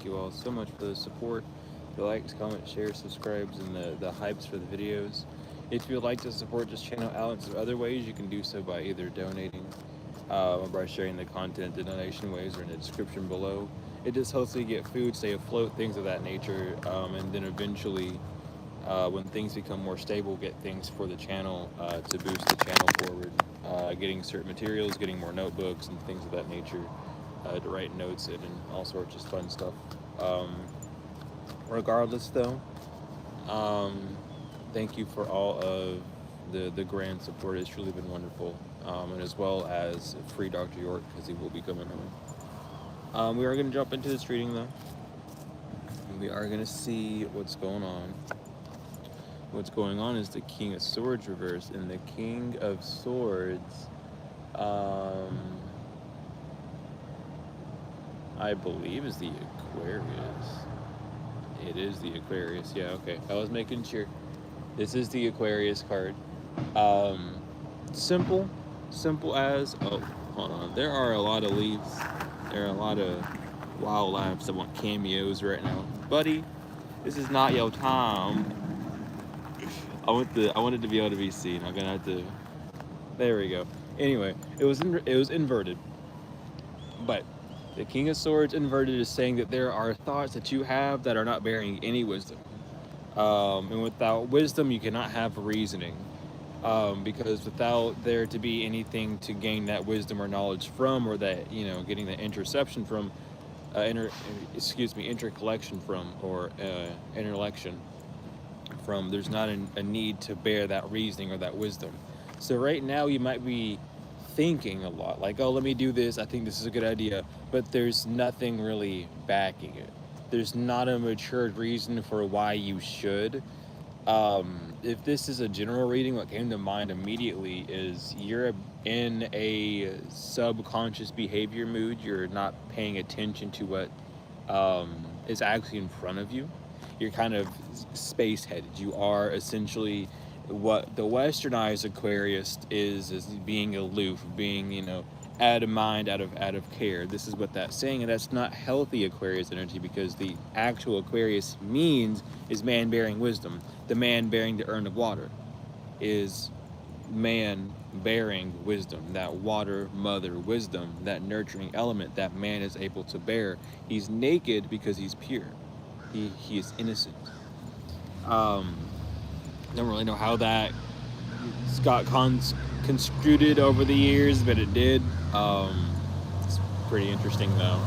thank you all so much for the support, the likes, comments, shares, subscribes, and the hypes for the videos. If you would like to support this channel out in some other ways, you can do so by either donating, or by sharing the content. The donation ways are in the description below. It just helps me get food, stay afloat, things of that nature, and then eventually, when things become more stable, get things for the channel to boost the channel forward. Getting certain materials, getting more notebooks and things of that nature to write notes in, and all sorts of fun stuff. Um, Regardless, though, thank you for all of the grand support. It's truly been wonderful, and as well as free Dr. York, because he will be coming home. We are going to jump into this reading, though. We are going to see what's going on. What's going on is the King of Swords reversed, and the King of Swords, I believe, is the Aquarius. It is the Aquarius. Yeah, okay. I was making sure. This is the Aquarius card. Simple as, oh, hold on. There are a lot of leaves. There are a lot of wild laughs that want cameos right now. Buddy, this is not your time. I wanted to be able to be seen. I'm gonna have to. There we go. Anyway, it was inverted, but the King of Swords inverted is saying that there are thoughts that you have that are not bearing any wisdom, and without wisdom, you cannot have reasoning, because without there to be anything to gain that wisdom or knowledge from, or that getting the interception from, intercollection from, or interlection from, there's not a need to bear that reasoning or that wisdom. So right now you might be thinking a lot, like, oh, let me do this, I think this is a good idea, but there's nothing really backing it. There's not a matured reason for why you should. If this is a general reading, what came to mind immediately is you're in a subconscious behavior mood. You're not paying attention to what is actually in front of you. You're kind of space headed. You are essentially what the westernized Aquarius is being aloof, being out of mind, out of care. This is what that's saying, and that's not healthy Aquarius energy, because the actual Aquarius means is man bearing wisdom. The man bearing the urn of water is man bearing wisdom, that water mother wisdom, that nurturing element that man is able to bear. He's naked because he's pure. He is innocent. Don't really know how that got construed over the years, but it did. It's pretty interesting, though.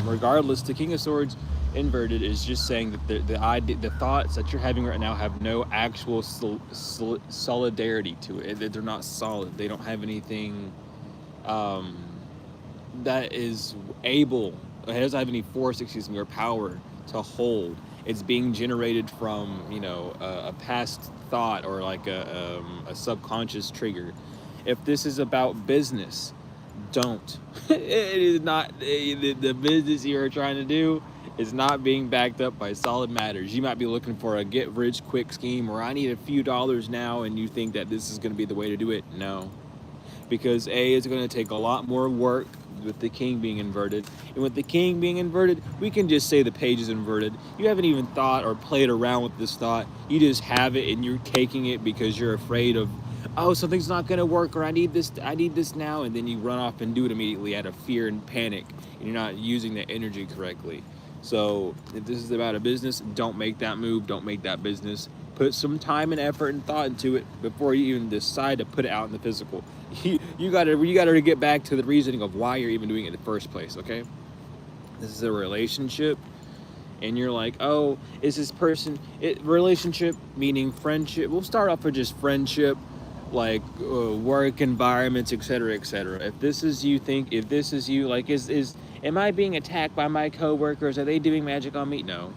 Regardless, the King of Swords inverted is just saying that the thoughts that you're having right now have no actual solidarity to it. They're not solid. They don't have anything that is able. It doesn't have any force, or power to hold. It's being generated from a past thought, or like a subconscious trigger. If this is about business, don't. It is not. The business you are trying to do is not being backed up by solid matters. You might be looking for a get rich quick scheme, or I need a few dollars now, and you think that this is going to be the way to do it. No, because it's going to take a lot more work with the king being inverted. And with the king being inverted, we can just say the page is inverted. You haven't even thought or played around with this thought. You just have it, and you're taking it because you're afraid of, oh, something's not going to work, or I need this now, and then you run off and do it immediately out of fear and panic, and you're not using the energy correctly. So if this is about a business, don't make that move. Don't make that business. Put some time and effort and thought into it before you even decide to put it out in the physical. You gotta get back to the reasoning of why you're even doing it in the first place, okay? This is a relationship, and you're like, oh, is this person... relationship, meaning friendship. We'll start off with just friendship, like work environments, etc., etc. If this is you, like, am I being attacked by my coworkers? Are they doing magic on me? No.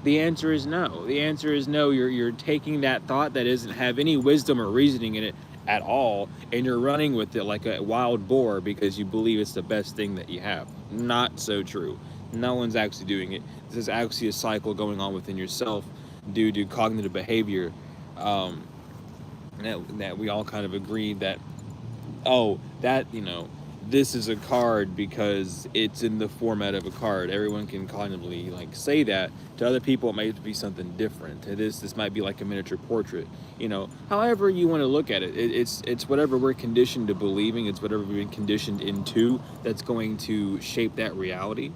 The answer is no. The answer is no. You're taking that thought that doesn't have any wisdom or reasoning in it at all, and you're running with it like a wild boar because you believe it's the best thing that you have. Not so true. No one's actually doing it. This is actually a cycle going on within yourself due to cognitive behavior. That we all kind of agreed that, oh, that this is a card because it's in the format of a card. Everyone can kindly like say that. To other people, it might be something different. This might be like a miniature portrait. You know, however you want to look at it, it's whatever we're conditioned to believing. It's whatever we've been conditioned into that's going to shape that reality,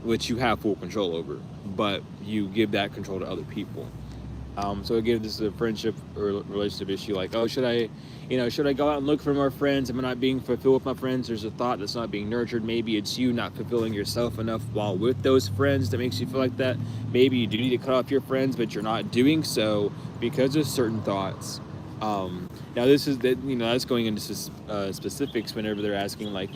which you have full control over. But you give that control to other people. So again, this is a friendship or relationship issue. Like, oh, should I go out and look for more friends? Am I not being fulfilled with my friends? There's a thought that's not being nurtured. Maybe it's you not fulfilling yourself enough while with those friends that makes you feel like that. Maybe you do need to cut off your friends, but you're not doing so because of certain thoughts. Now this is that, that's going into specifics whenever they're asking, like,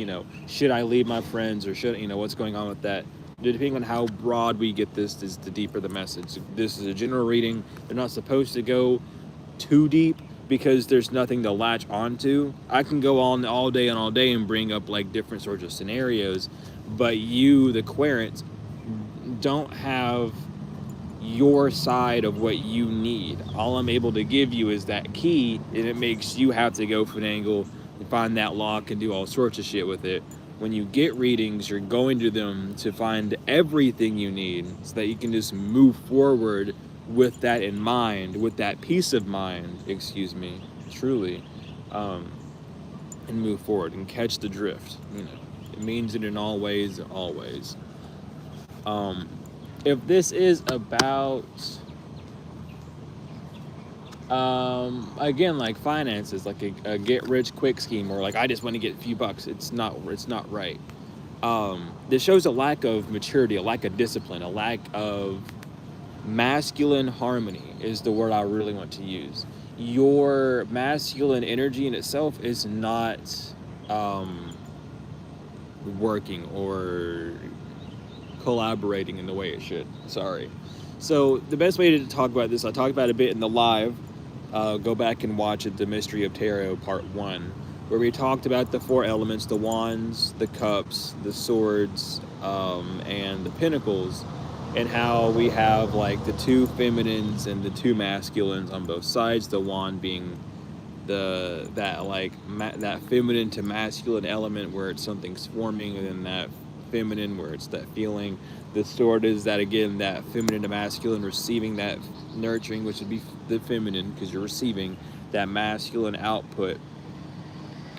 should I leave my friends, or should, what's going on with that. Depending on how broad we get this, is the deeper the message. This is a general reading. They're not supposed to go too deep because there's nothing to latch onto. I can go on all day and all day and bring up like different sorts of scenarios, but you, the querent, don't have your side of what you need. All I'm able to give you is that key, and it makes you have to go finagle and find that lock and do all sorts of shit with it. When you get readings, you're going to them to find everything you need so that you can just move forward with that in mind, with that peace of mind, truly, and move forward and catch the drift. It means it in all ways, always. If this is about, again, like finances, like a get rich quick scheme, or like I just want to get a few bucks, it's not right. This shows a lack of maturity, a lack of discipline, a lack of masculine harmony is the word I really want to use. Your masculine energy in itself is not working or collaborating in the way it should. Sorry. So the best way to talk about this, I talked about it a bit in the live. Go back and watch it, The Mystery of Tarot Part 1, where we talked about the 4 elements, the wands, the cups, the swords, and the pentacles, and how we have like the 2 feminines and the 2 masculines on both sides, the wand being that feminine to masculine element where it's something's forming, and then that feminine where it's that feeling. The sword is that, again, that feminine to masculine, receiving that nurturing, which would be the feminine because you're receiving that masculine output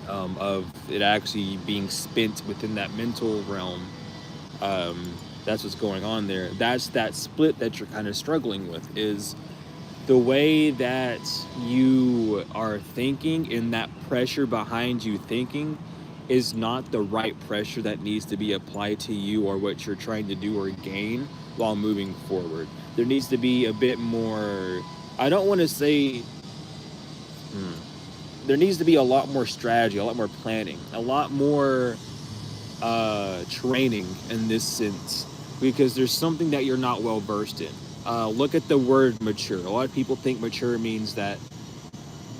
of it actually being spent within that mental realm. That's what's going on there. That's that split that you're kind of struggling with, is the way that you are thinking, and that pressure behind you thinking is not the right pressure that needs to be applied to you or what you're trying to do or gain while moving forward. There needs to be a bit more, I don't want to say, there needs to be a lot more strategy, a lot more planning, a lot more training in this sense, because there's something that you're not well versed in. Look at the word mature. A lot of people think mature means that,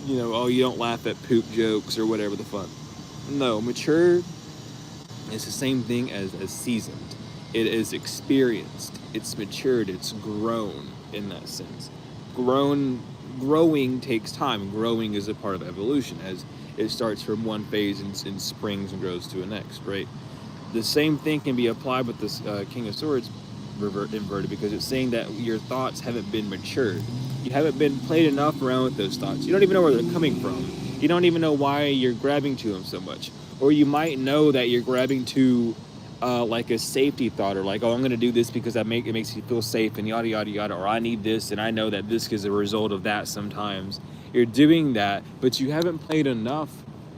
oh, you don't laugh at poop jokes or whatever the fuck. No, mature is the same thing as seasoned. It is experienced. It's matured. It's grown in that sense. Growing takes time. Growing is a part of evolution, as it starts from one phase and springs and grows to the next, right? The same thing can be applied with this King of Swords inverted, because it's saying that your thoughts haven't been matured. You haven't been played enough around with those thoughts. You don't even know where they're coming from. You don't even know why you're grabbing to them so much. Or you might know that you're grabbing to like a safety thought, or like, oh, I'm going to do this because it makes you feel safe, and yada, yada, yada. Or I need this, and I know that this is a result of that sometimes. You're doing that, but you haven't played enough.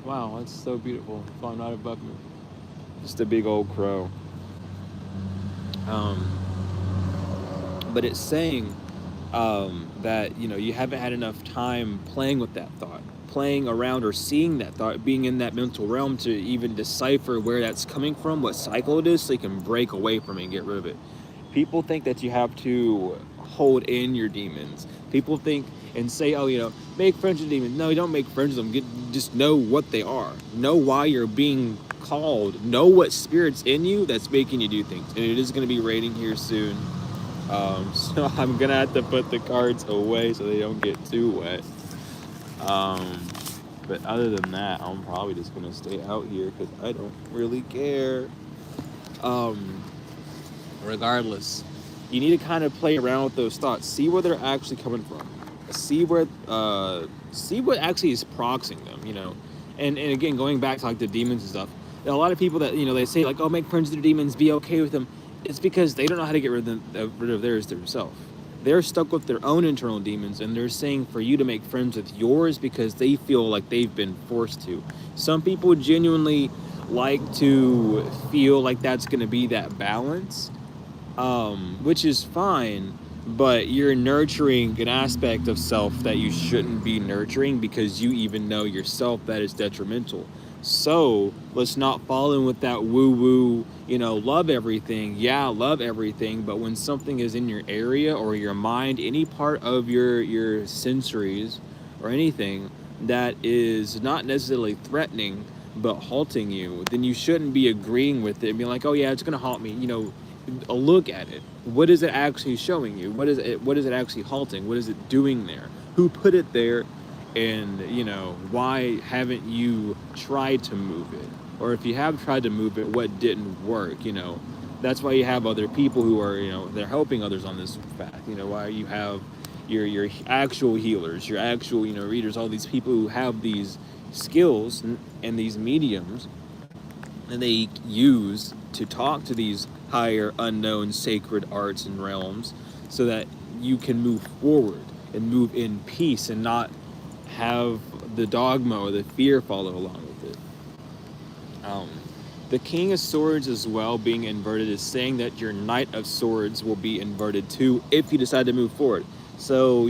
Wow, that's so beautiful. Flying right above me. Just a big old crow. But it's saying that, you haven't had enough time playing with that thought, playing around or seeing that thought, being in that mental realm to even decipher where that's coming from, what cycle it is, so you can break away from it and get rid of it. People think that you have to hold in your demons. People think and say, oh, make friends with demons. No, you don't make friends with them. Just know what they are. Know why you're being called. Know what spirit's in you that's making you do things. And it is going to be raining here soon. So I'm going to have to put the cards away so they don't get too wet. But other than that, I'm probably just gonna stay out here because I don't really care. Um, Regardless, you need to kind of play around with those thoughts, see where they're actually coming from, see what actually is proxying them, and again, going back to like the demons and stuff, a lot of people that they say like, oh, make friends with the demons, be okay with them. It's because they don't know how to get rid of theirs themselves. They're stuck with their own internal demons, and they're saying for you to make friends with yours because they feel like they've been forced to. Some people genuinely like to feel like that's going to be that balance, which is fine, but you're nurturing an aspect of self that you shouldn't be nurturing because you even know yourself that is detrimental. So let's not fall in with that woo-woo, love everything. Yeah, love everything, but when something is in your area or your mind, any part of your sensories or anything that is not necessarily threatening but halting you, then you shouldn't be agreeing with it and being like, oh yeah, it's gonna halt me. A look at it. What is it actually showing you? What is it actually halting? What is it doing there? Who put it there? And why haven't you tried to move it? Or if you have tried to move it, what didn't work? That's why you have other people who are they're helping others on this path. Why you have your actual healers, your actual readers, all these people who have these skills and these mediums, and they use to talk to these higher unknown sacred arts and realms so that you can move forward and move in peace and not have the dogma or the fear follow along with it. The King of Swords as well being inverted is saying that your Knight of Swords will be inverted too if you decide to move forward. So,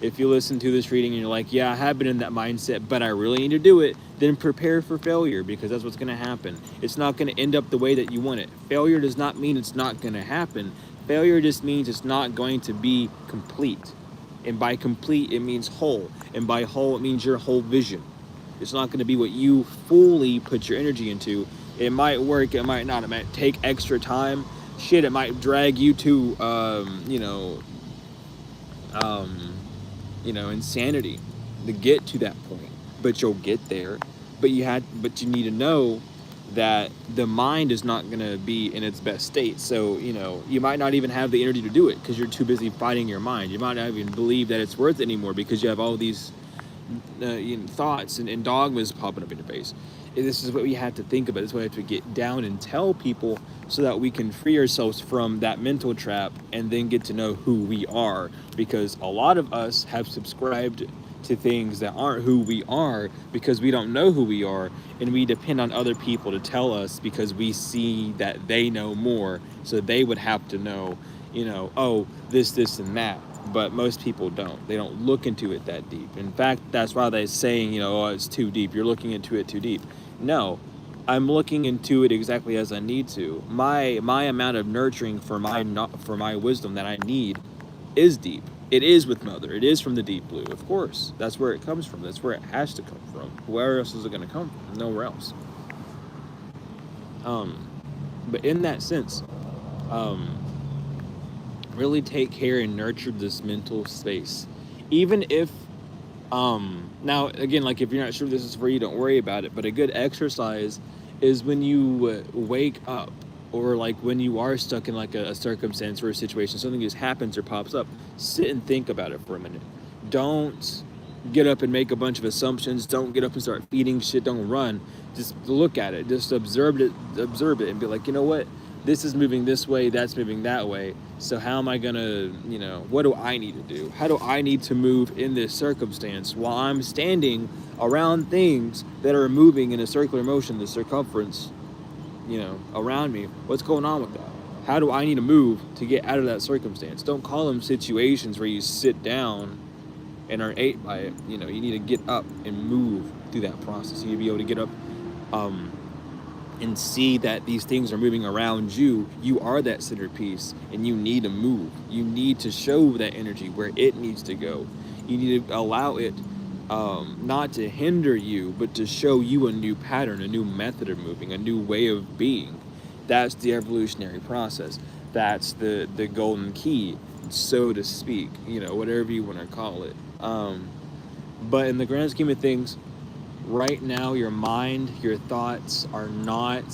if you listen to this reading and you're like, yeah, I have been in that mindset, but I really need to do it, then prepare for failure because that's what's going to happen. It's not going to end up the way that you want it. Failure does not mean it's not going to happen. Failure just means it's not going to be complete. And by complete, it means whole. And by whole, it means your whole vision. It's not going to be what you fully put your energy into. It might work, it might not. It might take extra time. Shit, it might drag you to, insanity to get to that point. But you'll get there. But you need to know that the mind is not going to be in its best state. So, you might not even have the energy to do it because you're too busy fighting your mind. You might not even believe that it's worth it anymore because you have all these thoughts and dogmas popping up in your face. And this is what we have to think about. This is what we have to get down and tell people so that we can free ourselves from that mental trap and then get to know who we are. Because a lot of us have subscribed to things that aren't who we are because we don't know who we are, and we depend on other people to tell us because we see that they know more, so they would have to know, oh, this and that. But most people don't. They don't look into it that deep. In fact, that's why they're saying, oh, it's too deep. You're looking into it too deep. No, I'm looking into it exactly as I need to. My amount of nurturing for my wisdom that I need is deep. It is with Mother. It is from the deep blue. Of course, that's where it comes from. That's where it has to come from. Where else is it going to come from? Nowhere else. But in that sense, really take care and nurture this mental space. Even if, now again, like if you're not sure this is for you, don't worry about it. But a good exercise is when you wake up, or like when you are stuck in like a circumstance or a situation, something just happens or pops up, sit and think about it for a minute. Don't get up and make a bunch of assumptions. Don't get up and start feeding shit. Don't run. Just look at it. Just observe it and be like, you know what? This is moving this way, that's moving that way. So how am I gonna, what do I need to do? How do I need to move in this circumstance while I'm standing around things that are moving in a circular motion, the circumference, around me? What's going on with that? How do I need to move to get out of that circumstance? Don't call them situations where you sit down and are ate by it. You need to get up and move through that process. You need to be able to get up, and see that these things are moving around you. You are that centerpiece, and you need to move. You need to show that energy where it needs to go. You need to allow it not to hinder you, but to show you a new pattern, a new method of moving, a new way of being. That's the evolutionary process. That's the golden key, so to speak, whatever you want to call it. But in the grand scheme of things, Right now, your mind, your thoughts are not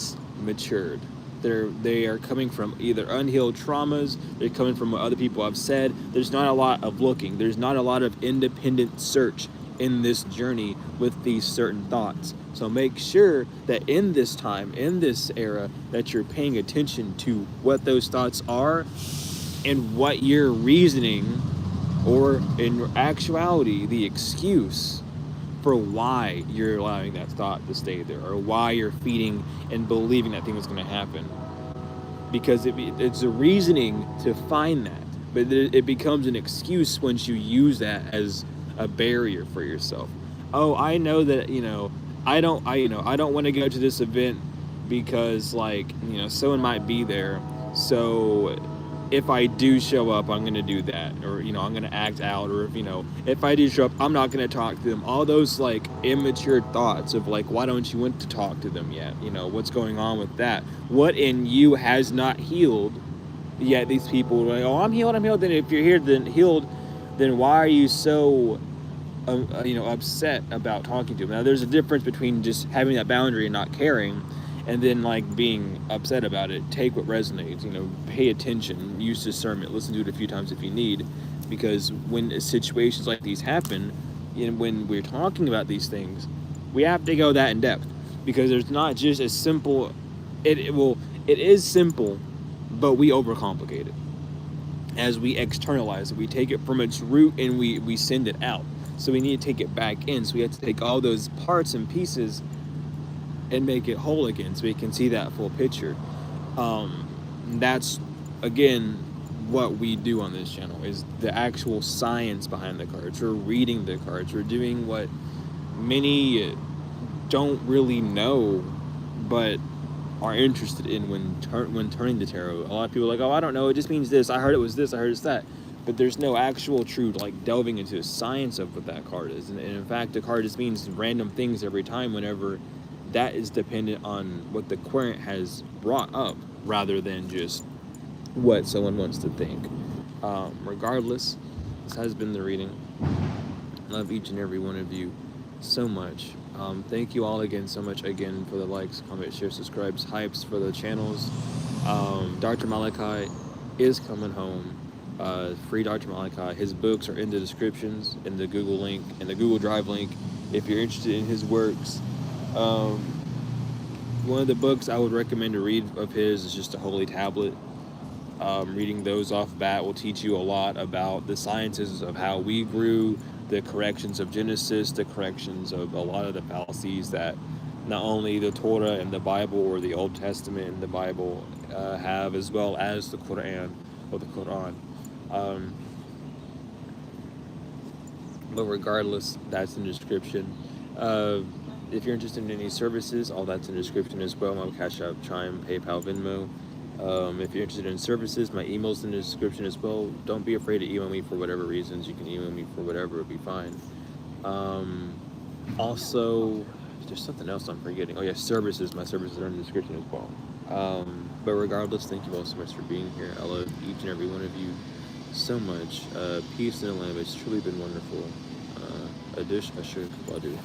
matured. They are coming from either unhealed traumas. They're coming from what other people have said. There's not a lot of looking. There's not a lot of independent search in this journey with these certain thoughts. So make sure that in this time, in this era, that you're paying attention to what those thoughts are and what you're reasoning, or in actuality, the excuse for why you're allowing that thought to stay there, or why you're feeding and believing that thing is going to happen. Because it's a reasoning to find that, but it becomes an excuse once you use that as a barrier for yourself. Oh, I know that, I don't want to go to this event because, like, someone might be there. So if I do show up, I'm going to do that, or I'm going to act out, or if I do show up, I'm not going to talk to them. All those like immature thoughts of like, why don't you want to talk to them yet? What's going on with that? What in you has not healed yet? These people are like, oh, I'm healed, I'm healed. Then if you're here, then healed, then why are you so upset about talking to them? Now, there's a difference between just having that boundary and not caring, and then like being upset about it. Take what resonates, pay attention, use discernment, listen to it a few times if you need, because when situations like these happen, when we're talking about these things, we have to go that in depth, because there's not just a simple, it is simple, but we overcomplicate it. As we externalize it, we take it from its root and we send it out. So we need to take it back in. So we have to take all those parts and pieces and make it whole again, so we can see that full picture. That's again what we do on this channel, is the actual science behind the cards. We're reading the cards. We're doing what many don't really know, but are interested in when turning the tarot. A lot of people are like, oh, I don't know, it just means this. I heard it was this. I heard it's that. But there's no actual true like delving into the science of what that card is. And in fact, the card just means random things every time, whenever that is dependent on what the querent has brought up, rather than just what someone wants to think. Regardless, this has been the reading. Love each and every one of you so much. Thank you all again so much again for the likes, comments, shares, subscribes, hypes for the channels. Dr. Malachi is coming home. Free Dr. Malachi. His books are in the descriptions, in the Google link, in the Google Drive link, if you're interested in his works. One of the books I would recommend to read of his is just a Holy Tablet. Reading those off bat will teach you a lot about the sciences of how we grew, the corrections of Genesis, the corrections of a lot of the fallacies that not only the Torah and the Bible, or the Old Testament and the Bible have, as well as the Quran, or the Quran. But regardless, that's in the description. If you're interested in any services, all that's in the description as well. My Cash App, Chime, PayPal, Venmo. If you're interested in services, my email's in the description as well. Don't be afraid to email me for whatever reasons. You can email me for whatever, it'll be fine. Also, there's something else I'm forgetting. Oh yeah, services. My services are in the description as well. But regardless, thank you all so much for being here. I love each and every one of you so much. Peace in the land. It's truly been wonderful. Adish, Ashur, Wadu.